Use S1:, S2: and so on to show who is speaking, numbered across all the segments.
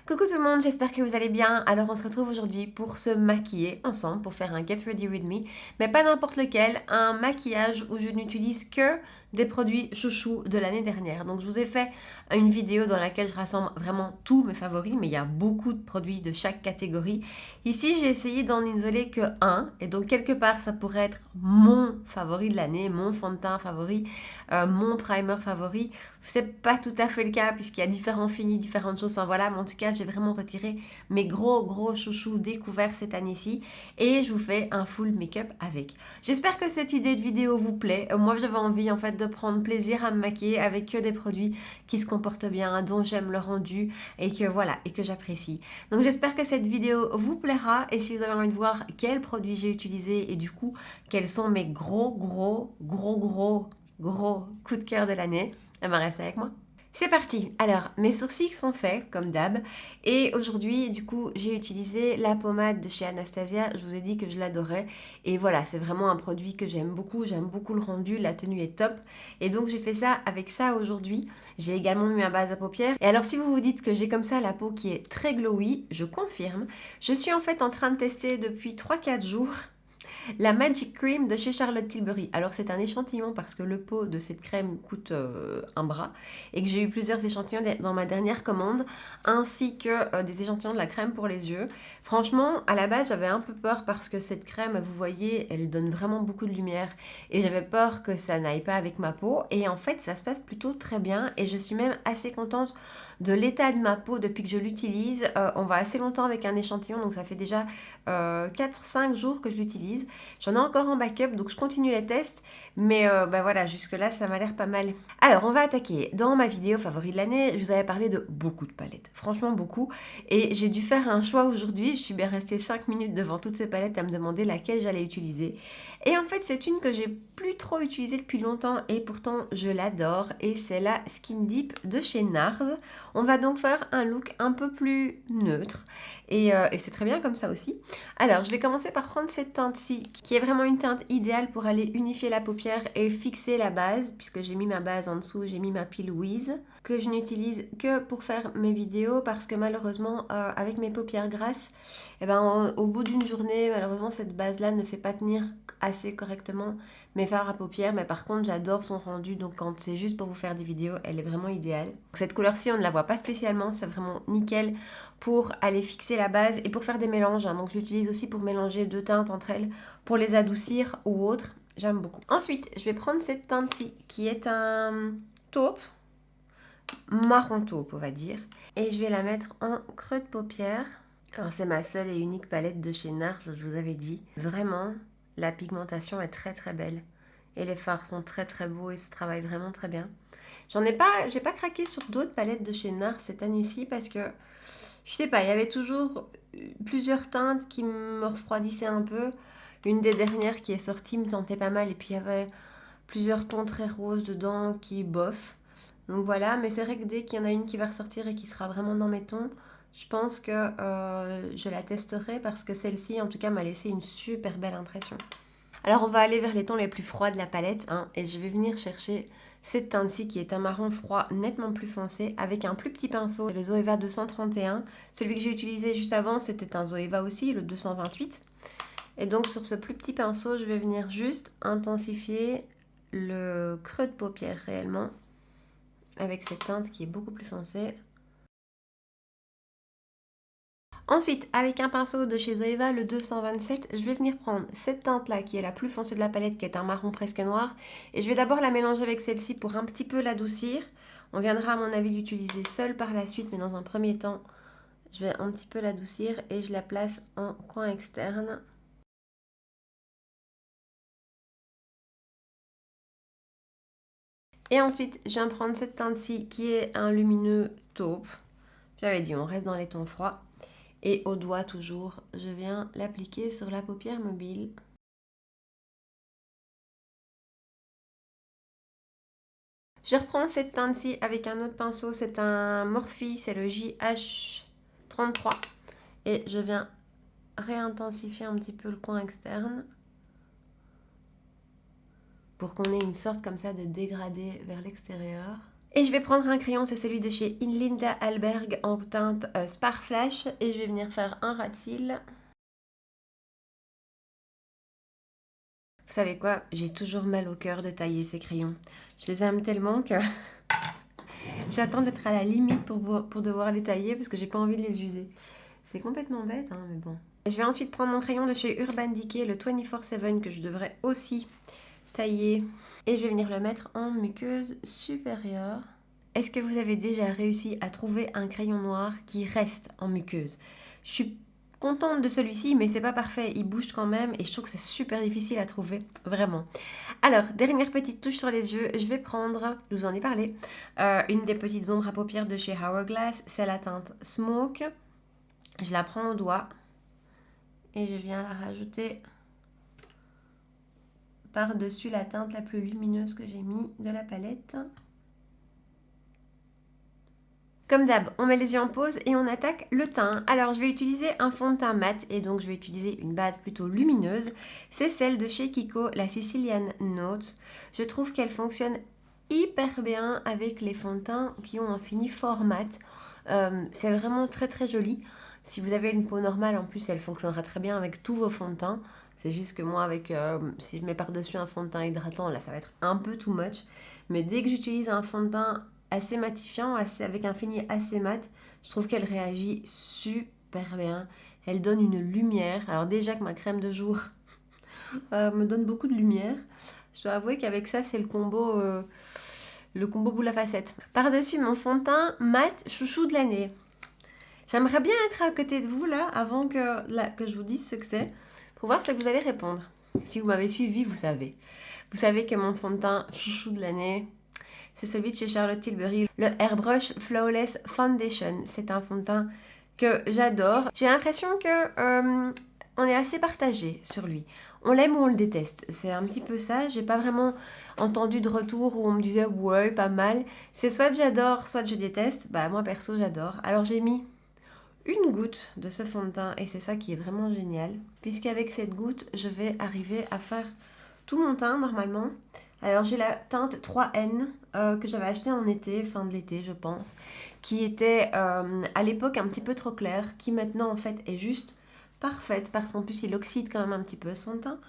S1: Coucou tout le monde, j'espère que vous allez bien. Alors on se retrouve aujourd'hui pour se maquiller ensemble, pour faire un Get Ready With Me, mais pas n'importe lequel, un maquillage où je n'utilise que des produits chouchous de l'année dernière. Donc je vous ai fait une vidéo dans laquelle je rassemble vraiment tous mes favoris, mais il y a beaucoup de produits de chaque catégorie. Ici j'ai essayé d'en isoler que un, et donc quelque part ça pourrait être mon favori de l'année, mon fond de teint favori, mon primer favori. C'est pas tout à fait le cas puisqu'il y a différents finis, différentes choses. Enfin voilà, mais en tout cas, j'ai vraiment retiré mes gros chouchous découverts cette année-ci et je vous fais un full make-up avec. J'espère que cette idée de vidéo vous plaît. Moi, j'avais envie en fait de prendre plaisir à me maquiller avec que des produits qui se comportent bien, dont j'aime le rendu et que voilà, et que j'apprécie. Donc j'espère que cette vidéo vous plaira et si vous avez envie de voir quels produits j'ai utilisés et du coup, quels sont mes gros coups de cœur de l'année, elle va rester avec moi. C'est parti. Alors, mes sourcils sont faits, comme d'hab. Et aujourd'hui, du coup, j'ai utilisé la pommade de chez Anastasia. Je vous ai dit que je l'adorais. Et voilà, c'est vraiment un produit que j'aime beaucoup. J'aime beaucoup le rendu. La tenue est top. Et donc, j'ai fait ça avec ça aujourd'hui. J'ai également mis ma base à paupières. Et alors, si vous vous dites que j'ai comme ça la peau qui est très glowy, je confirme. Je suis en fait en train de tester depuis 3-4 jours la Magic Cream de chez Charlotte Tilbury. Alors c'est un échantillon parce que le pot de cette crème coûte un bras et que j'ai eu plusieurs échantillons dans ma dernière commande ainsi que des échantillons de la crème pour les yeux. Franchement, à la base j'avais un peu peur parce que cette crème, vous voyez, elle donne vraiment beaucoup de lumière et j'avais peur que ça n'aille pas avec ma peau et en fait ça se passe plutôt très bien et je suis même assez contente de l'état de ma peau depuis que je l'utilise. On va assez longtemps avec un échantillon donc ça fait déjà 4-5 jours que je l'utilise. J'en ai encore en backup, donc je continue les tests. Mais bah voilà, jusque-là, ça m'a l'air pas mal. Alors, on va attaquer. Dans ma vidéo favori de l'année, je vous avais parlé de beaucoup de palettes. Franchement, beaucoup. Et j'ai dû faire un choix aujourd'hui. Je suis bien restée 5 minutes devant toutes ces palettes à me demander laquelle j'allais utiliser. Et en fait, c'est une que j'ai plus trop utilisée depuis longtemps et pourtant je l'adore. Et c'est la Skin Deep de chez NARS. On va donc faire un look un peu plus neutre. Et c'est très bien comme ça aussi. Alors, je vais commencer par prendre cette teinte-ci, qui est vraiment une teinte idéale pour aller unifier la paupière et fixer la base, puisque j'ai mis ma base en dessous, j'ai mis ma pile Wiz, que je n'utilise que pour faire mes vidéos, parce que malheureusement, avec mes paupières grasses, eh ben, au bout d'une journée, malheureusement, cette base-là ne fait pas tenir assez correctement mes fards à paupières, mais par contre, j'adore son rendu, donc quand c'est juste pour vous faire des vidéos, elle est vraiment idéale. Cette couleur-ci, on ne la voit pas spécialement, c'est vraiment nickel pour aller fixer la base et pour faire des mélanges. Donc je l'utilise aussi pour mélanger deux teintes entre elles, pour les adoucir ou autres. J'aime beaucoup. Ensuite, je vais prendre cette teinte-ci qui est un taupe, marron taupe on va dire. Et je vais la mettre en creux de paupière. Alors c'est ma seule et unique palette de chez NARS, je vous avais dit. Vraiment, la pigmentation est très belle. Et les fards sont très beaux et se travaillent vraiment très bien. J'ai pas craqué sur d'autres palettes de chez NARS cette année-ci parce que je sais pas, il y avait toujours plusieurs teintes qui me refroidissaient un peu. Une des dernières qui est sortie me tentait pas mal et puis il y avait plusieurs tons très roses dedans qui bof. Donc voilà, mais c'est vrai que dès qu'il y en a une qui va ressortir et qui sera vraiment dans mes tons, je pense que je la testerai parce que celle-ci en tout cas m'a laissé une super belle impression. Alors on va aller vers les tons les plus froids de la palette hein, et je vais venir chercher cette teinte-ci qui est un marron froid nettement plus foncé avec un plus petit pinceau, le Zoeva 231. Celui que j'ai utilisé juste avant c'était un Zoeva aussi, le 228. Et donc sur ce plus petit pinceau je vais venir juste intensifier le creux de paupière réellement avec cette teinte qui est beaucoup plus foncée. Ensuite, avec un pinceau de chez Zoeva, le 227, je vais venir prendre cette teinte-là qui est la plus foncée de la palette, qui est un marron presque noir. Et je vais d'abord la mélanger avec celle-ci pour un petit peu l'adoucir. On viendra à mon avis l'utiliser seule par la suite, mais dans un premier temps, je vais un petit peu l'adoucir et je la place en coin externe. Et ensuite, je viens prendre cette teinte-ci qui est un lumineux taupe. J'avais dit, on reste dans les tons froids. Et au doigt toujours, je viens l'appliquer sur la paupière mobile. Je reprends cette teinte-ci avec un autre pinceau, c'est un Morphe, c'est le JH33. Et je viens réintensifier un petit peu le coin externe pour qu'on ait une sorte comme ça de dégradé vers l'extérieur. Et je vais prendre un crayon, c'est celui de chez Linda Alberg en teinte Spar Flash. Et je vais venir faire un ras de cils. Vous savez quoi? J'ai toujours mal au cœur de tailler ces crayons. Je les aime tellement que j'attends d'être à la limite pour devoir les tailler parce que j'ai pas envie de les user. C'est complètement bête, hein, mais bon. Je vais ensuite prendre mon crayon de chez Urban Decay, le 24/7 que je devrais aussi tailler. Et je vais venir le mettre en muqueuse supérieure. Est-ce que vous avez déjà réussi à trouver un crayon noir qui reste en muqueuse? Je suis contente de celui-ci, mais c'est pas parfait, il bouge quand même et je trouve que c'est super difficile à trouver, vraiment. Alors, dernière petite touche sur les yeux, je vais prendre, je vous en ai parlé, une des petites ombres à paupières de chez Hourglass, c'est la teinte Smoke. Je la prends au doigt et je viens la rajouter par-dessus la teinte la plus lumineuse que j'ai mis de la palette. Comme d'hab, on met les yeux en pause et on attaque le teint. Alors, je vais utiliser un fond de teint mat et donc je vais utiliser une base plutôt lumineuse. C'est celle de chez Kiko, la Sicilian Notes. Je trouve qu'elle fonctionne hyper bien avec les fonds de teint qui ont un fini fort mat. C'est vraiment très très joli. Si vous avez une peau normale, en plus, elle fonctionnera très bien avec tous vos fonds de teint. C'est juste que moi, si je mets par-dessus un fond de teint hydratant, là, ça va être un peu too much. Mais dès que j'utilise un fond de teint assez matifiant, avec un fini assez mat, je trouve qu'elle réagit super bien. Elle donne une lumière. Alors déjà que ma crème de jour me donne beaucoup de lumière, je dois avouer qu'avec ça, c'est le combo boule à facettes. Par-dessus mon fond de teint mat chouchou de l'année. J'aimerais bien être à côté de vous là, avant que je vous dise ce que c'est, pour voir ce que vous allez répondre. Si vous m'avez suivi, vous savez. Vous savez que mon fond de teint chouchou de l'année, c'est celui de chez Charlotte Tilbury, le Airbrush Flawless Foundation. C'est un fond de teint que j'adore. J'ai l'impression que on est assez partagé sur lui. On l'aime ou on le déteste. C'est un petit peu ça. J'ai pas vraiment entendu de retour où on me disait ouais, pas mal. C'est soit j'adore, soit je déteste. Bah moi perso j'adore. Alors j'ai mis une goutte de ce fond de teint et c'est ça qui est vraiment génial. Puisqu'avec cette goutte, je vais arriver à faire tout mon teint normalement. Alors j'ai la teinte 3N que j'avais achetée en été, fin de l'été je pense, qui était à l'époque un petit peu trop claire, qui maintenant en fait est juste parfaite parce qu'en plus il oxyde quand même un petit peu ce fond de teint.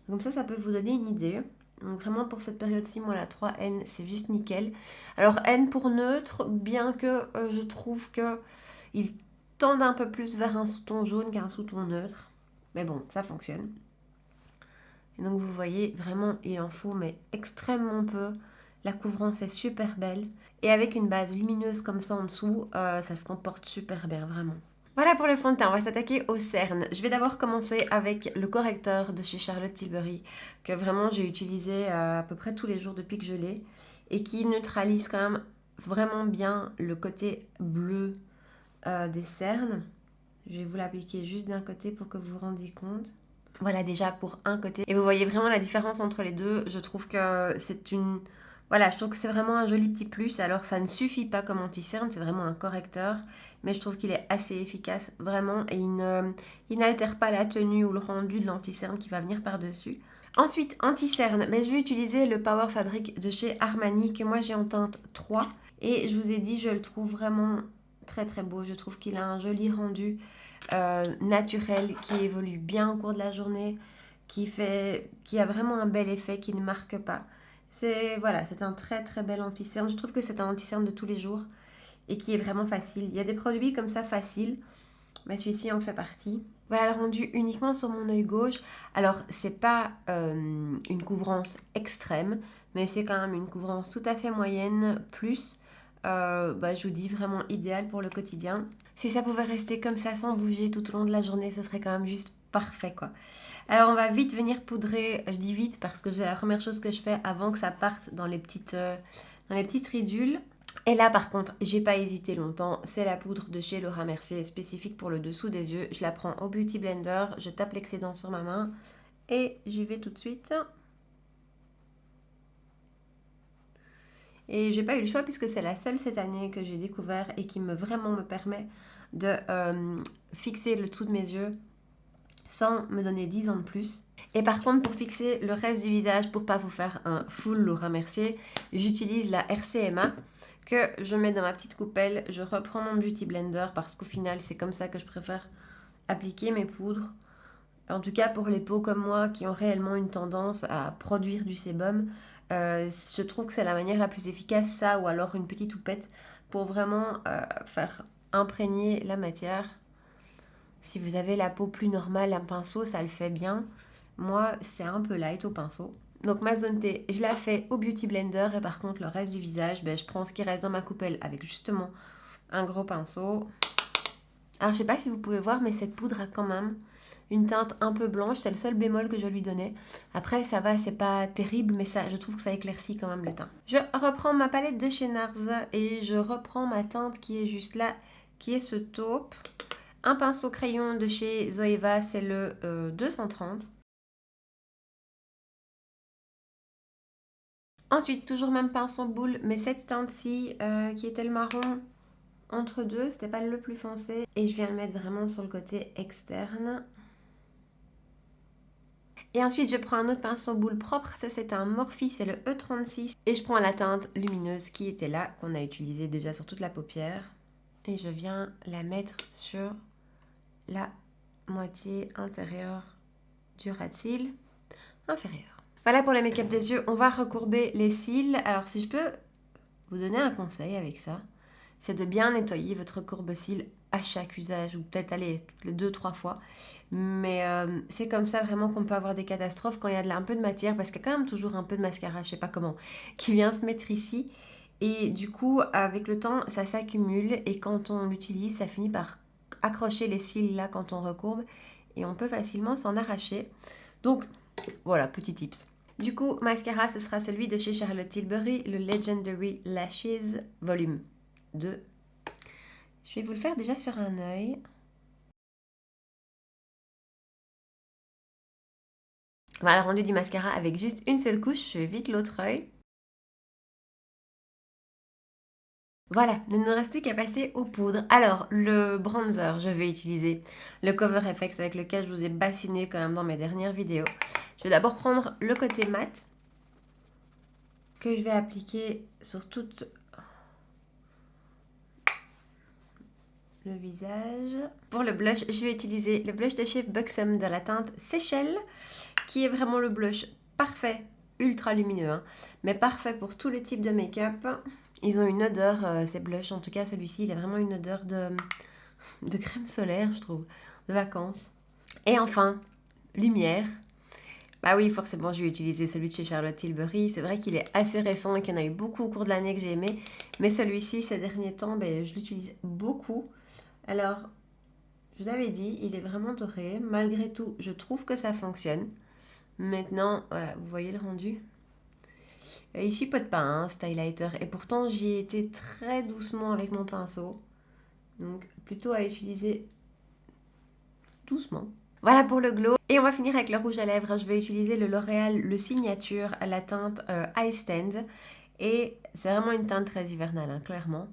S1: Comme ça peut vous donner une idée. Donc vraiment pour cette période-ci, moi la 3N c'est juste nickel. Alors N pour neutre, bien que je trouve que il tend un peu plus vers un sous-ton jaune qu'un sous-ton neutre. Mais bon, ça fonctionne. Et donc vous voyez, vraiment, il en faut, mais extrêmement peu. La couvrance est super belle. Et avec une base lumineuse comme ça en dessous, ça se comporte super bien, vraiment. Voilà pour le fond de teint, on va s'attaquer au cerne. Je vais d'abord commencer avec le correcteur de chez Charlotte Tilbury, que vraiment j'ai utilisé à peu près tous les jours depuis que je l'ai, et qui neutralise quand même vraiment bien le côté bleu des cernes. Je vais vous l'appliquer juste d'un côté pour que vous vous rendiez compte. Voilà déjà pour un côté. Et vous voyez vraiment la différence entre les deux. Je trouve que c'est une... Voilà, je trouve que c'est vraiment un joli petit plus. Alors ça ne suffit pas comme anti-cerne, c'est vraiment un correcteur. Mais je trouve qu'il est assez efficace, vraiment. Et il n'altère pas la tenue ou le rendu de l'anti-cerne qui va venir par-dessus. Ensuite, anti-cerne, mais je vais utiliser le Power Fabric de chez Armani que moi j'ai en teinte 3. Et je vous ai dit, je le trouve vraiment très très beau. Je trouve qu'il a un joli rendu naturel qui évolue bien au cours de la journée, qui a vraiment un bel effet, qui ne marque pas. C'est un très très bel anti-cerne. Je trouve que c'est un anti-cerne de tous les jours et qui est vraiment facile. Il y a des produits comme ça faciles, mais celui-ci en fait partie. Voilà le rendu uniquement sur mon œil gauche. Alors c'est pas une couvrance extrême, mais c'est quand même une couvrance tout à fait moyenne, plus je vous dis vraiment idéal pour le quotidien. Si ça pouvait rester comme ça sans bouger tout au long de la journée, ce serait quand même juste parfait quoi. Alors on va vite venir poudrer, je dis vite parce que c'est la première chose que je fais avant que ça parte dans les petites ridules. Et là par contre, j'ai pas hésité longtemps, c'est la poudre de chez Laura Mercier spécifique pour le dessous des yeux. Je la prends au Beauty Blender, je tape l'excédent sur ma main et j'y vais tout de suite. Et j'ai pas eu le choix puisque c'est la seule cette année que j'ai découvert et qui vraiment me permet de fixer le dessous de mes yeux sans me donner 10 ans de plus. Et par contre, pour fixer le reste du visage, pour pas vous faire un full Laura Mercier, j'utilise la RCMA que je mets dans ma petite coupelle. Je reprends mon Beauty Blender parce qu'au final, c'est comme ça que je préfère appliquer mes poudres. En tout cas, pour les peaux comme moi qui ont réellement une tendance à produire du sébum, je trouve que c'est la manière la plus efficace, ça, ou alors une petite houppette pour vraiment faire imprégner la matière. Si vous avez la peau plus normale, un pinceau, ça le fait bien. Moi, c'est un peu light au pinceau. Donc ma zone T, je la fais au Beauty Blender et par contre le reste du visage, je prends ce qui reste dans ma coupelle avec justement un gros pinceau. Alors je sais pas si vous pouvez voir, mais cette poudre a quand même une teinte un peu blanche, c'est le seul bémol que je lui donnais. Après ça va, c'est pas terrible, mais ça, je trouve que ça éclaircit quand même le teint. Je reprends ma palette de chez NARS et je reprends ma teinte qui est juste là, qui est ce taupe. Un pinceau crayon de chez Zoeva, c'est le 230. Ensuite, toujours même pinceau boule, mais cette teinte-ci qui était le marron entre deux, c'était pas le plus foncé. Et je viens le mettre vraiment sur le côté externe. Et ensuite, je prends un autre pinceau boule propre, ça c'est un Morphe, c'est le E36. Et je prends la teinte lumineuse qui était là, qu'on a utilisée déjà sur toute la paupière. Et je viens la mettre sur la moitié intérieure du ras de cils inférieur. Voilà pour le make-up des yeux, on va recourber les cils. Alors si je peux vous donner un conseil avec ça, c'est de bien nettoyer votre courbe-cils à chaque usage, ou peut-être aller toutes les 2-3 fois. Mais c'est comme ça vraiment qu'on peut avoir des catastrophes quand il y a un peu de matière, parce qu'il y a quand même toujours un peu de mascara, je sais pas comment, qui vient se mettre ici. Et du coup, avec le temps, ça s'accumule et quand on l'utilise, ça finit par accrocher les cils là quand on recourbe et on peut facilement s'en arracher. Donc voilà, petit tips. Du coup, mascara, ce sera celui de chez Charlotte Tilbury, le Legendary Lashes Volume 2. Je vais vous le faire déjà sur un œil. Voilà, rendu du mascara avec juste une seule couche, je fais vite l'autre œil. Voilà, il ne nous reste plus qu'à passer aux poudres. Alors, le bronzer, je vais utiliser le Cover FX avec lequel je vous ai bassiné quand même dans mes dernières vidéos. Je vais d'abord prendre le côté mat que je vais appliquer sur tout le visage. Pour le blush, je vais utiliser le blush de chez Buxom de la teinte Seychelles, qui est vraiment le blush parfait, ultra lumineux, hein, mais parfait pour tous les types de make-up. Ils ont une odeur, ces blushs, en tout cas celui-ci, il a vraiment une odeur de crème solaire, je trouve, de vacances. Et enfin, lumière. Bah oui, forcément, je vais utiliser celui de chez Charlotte Tilbury. C'est vrai qu'il est assez récent et qu'il y en a eu beaucoup au cours de l'année que j'ai aimé. Mais celui-ci, ces derniers temps, je l'utilise beaucoup. Alors, je vous avais dit, il est vraiment doré. Malgré tout, je trouve que ça fonctionne. Maintenant, voilà, vous voyez le rendu. Il chipote pas, hein, cet highlighter. Et pourtant, j'y ai été très doucement avec mon pinceau. Donc, plutôt à utiliser doucement. Voilà pour le glow. Et on va finir avec le rouge à lèvres. Je vais utiliser le L'Oréal, le Signature, la teinte Eye Stand. Et c'est vraiment une teinte très hivernale, hein, clairement.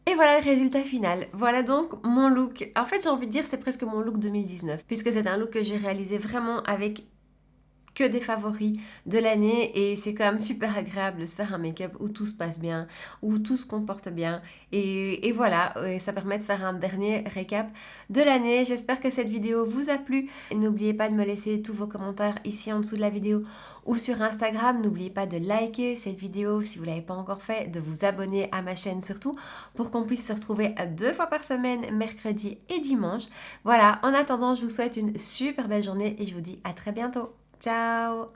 S1: Et voilà le résultat final. Voilà donc mon look. En fait, j'ai envie de dire c'est presque mon look 2019. Puisque c'est un look que j'ai réalisé vraiment avec que des favoris de l'année et c'est quand même super agréable de se faire un make-up où tout se passe bien, où tout se comporte bien et voilà, et ça permet de faire un dernier récap de l'année. J'espère que cette vidéo vous a plu. N'oubliez pas de me laisser tous vos commentaires ici en dessous de la vidéo ou sur Instagram. N'oubliez pas de liker cette vidéo si vous ne l'avez pas encore fait, de vous abonner à ma chaîne surtout pour qu'on puisse se retrouver 2 fois par semaine, mercredi et dimanche. Voilà, en attendant, je vous souhaite une super belle journée et je vous dis à très bientôt. Ciao!